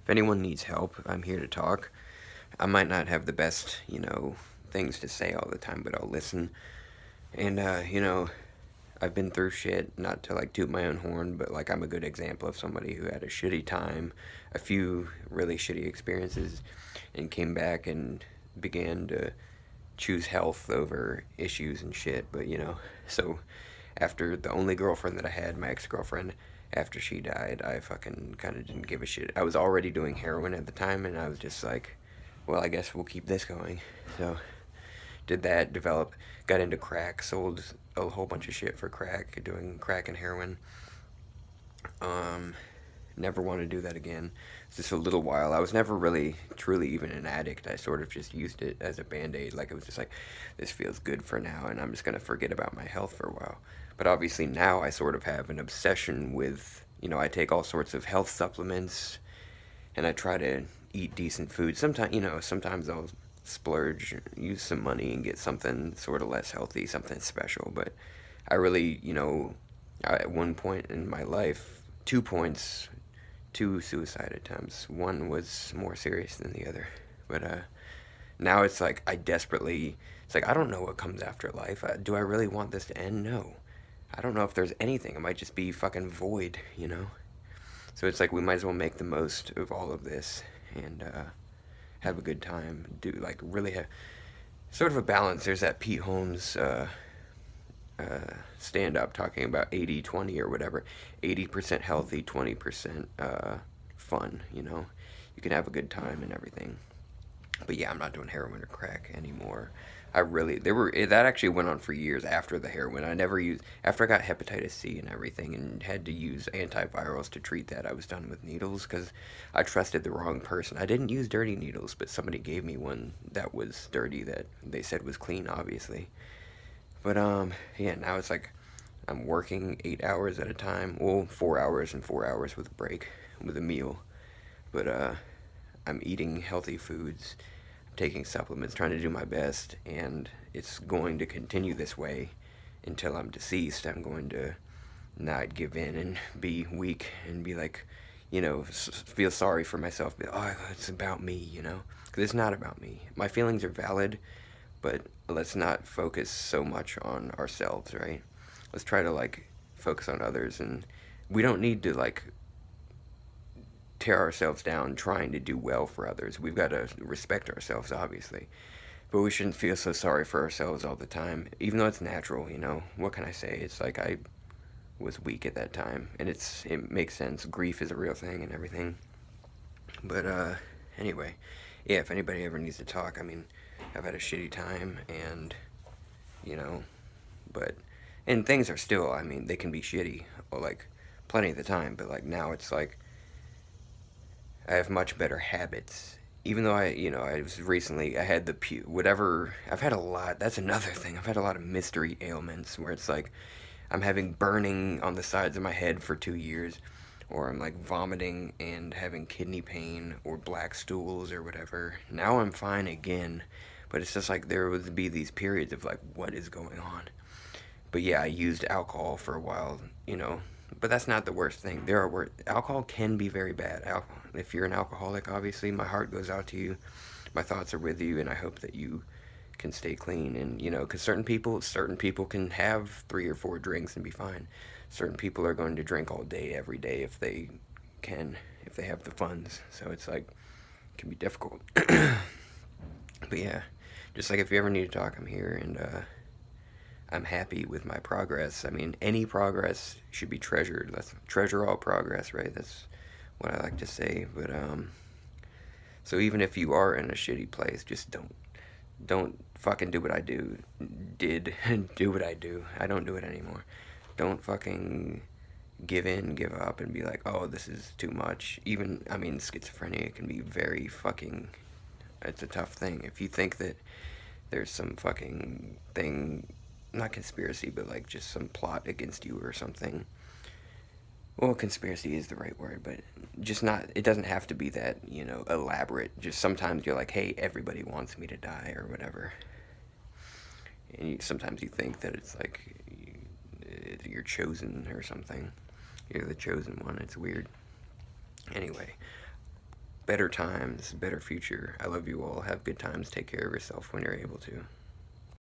If anyone needs help, I'm here to talk. I might not have the best, things to say all the time, but I'll listen. And, I've been through shit, not to like toot my own horn, but like I'm a good example of somebody who had a shitty time, a few really shitty experiences, and came back and began to choose health over issues and shit. But, so after the only girlfriend that I had, my ex girlfriend, after she died, I fucking kind of didn't give a shit. I was already doing heroin at the time, and I was just like, well, I guess we'll keep this going. So, did that, develop, got into crack, sold a whole bunch of shit for crack, doing crack and heroin. Um, Never want to do that again. Just a little while. I was never really, truly even an addict. I sort of just used it as a band aid. Like, it was just like, this feels good for now, and I'm just going to forget about my health for a while. But obviously, now I sort of have an obsession with, I take all sorts of health supplements, and I try to eat decent food. Sometimes, sometimes I'll splurge, use some money, and get something sort of less healthy, something special. But I really, at one point in my life, 2 points, two suicide attempts. One was more serious than the other. But now it's like it's like I don't know what comes after life. Do I really want this to end? No. I don't know if there's anything. It might just be fucking void. So it's like we might as well make the most of all of this and have a good time. Do like really have sort of a balance. There's that Pete Holmes stand up talking about 80-20 or whatever. 80% healthy, 20% fun, You can have a good time and everything. But yeah, I'm not doing heroin or crack anymore. That actually went on for years after the heroin. I never used, after I got hepatitis C and everything and had to use antivirals to treat that, I was done with needles because I trusted the wrong person. I didn't use dirty needles, but somebody gave me one that was dirty that they said was clean, obviously. But yeah, now it's like I'm working 8 hours at a time. Well, 4 hours and 4 hours with a break, with a meal. But I'm eating healthy foods, taking supplements, trying to do my best, and it's going to continue this way until I'm deceased. I'm going to not give in and be weak and be like, feel sorry for myself. Be, oh, it's about me. Because it's not about me. My feelings are valid, but let's not focus so much on ourselves, right? Let's try to like focus on others, and we don't need to like tear ourselves down trying to do well for others. We've got to respect ourselves, obviously, but we shouldn't feel so sorry for ourselves all the time, even though it's natural. What can I say? It's like I was weak at that time, and it makes sense. Grief is a real thing and everything. But anyway, yeah, if anybody ever needs to talk, I mean, I've had a shitty time, and you know, but and things are still, I mean, they can be shitty, well, like plenty of the time, but like now it's like I have much better habits. Even though I had whatever, I've had a lot, that's another thing. I've had a lot of mystery ailments where it's like I'm having burning on the sides of my head for 2 years, or I'm like vomiting and having kidney pain or black stools or whatever. Now I'm fine again, but it's just like there would be these periods of like, what is going on? But yeah, I used alcohol for a while. But that's not the worst thing. Alcohol can be very bad. If you're an alcoholic, obviously, my heart goes out to you. My thoughts are with you, and I hope that you can stay clean. And because certain people can have 3 or 4 drinks and be fine. Certain people are going to drink all day, every day, if they can, if they have the funds. So it's like it can be difficult. But yeah, just like if you ever need to talk, I'm here, and I'm happy with my progress. I mean, any progress should be treasured. Let's treasure all progress, right? That's what I like to say. But so even if you are in a shitty place, just don't fucking do what I did do what I do. I don't do it anymore. Don't fucking give in, give up, and be like, oh, this is too much. Even, I mean, schizophrenia can be very fucking, it's a tough thing. If you think that there's some fucking thing, not conspiracy, but like just some plot against you or something. Well, conspiracy is the right word, but just not, it doesn't have to be that, elaborate. Just sometimes you're like, hey, everybody wants me to die or whatever. And sometimes you think that it's like you're chosen or something. You're the chosen one. It's weird. Anyway, better times, better future. I love you all. Have good times. Take care of yourself when you're able to.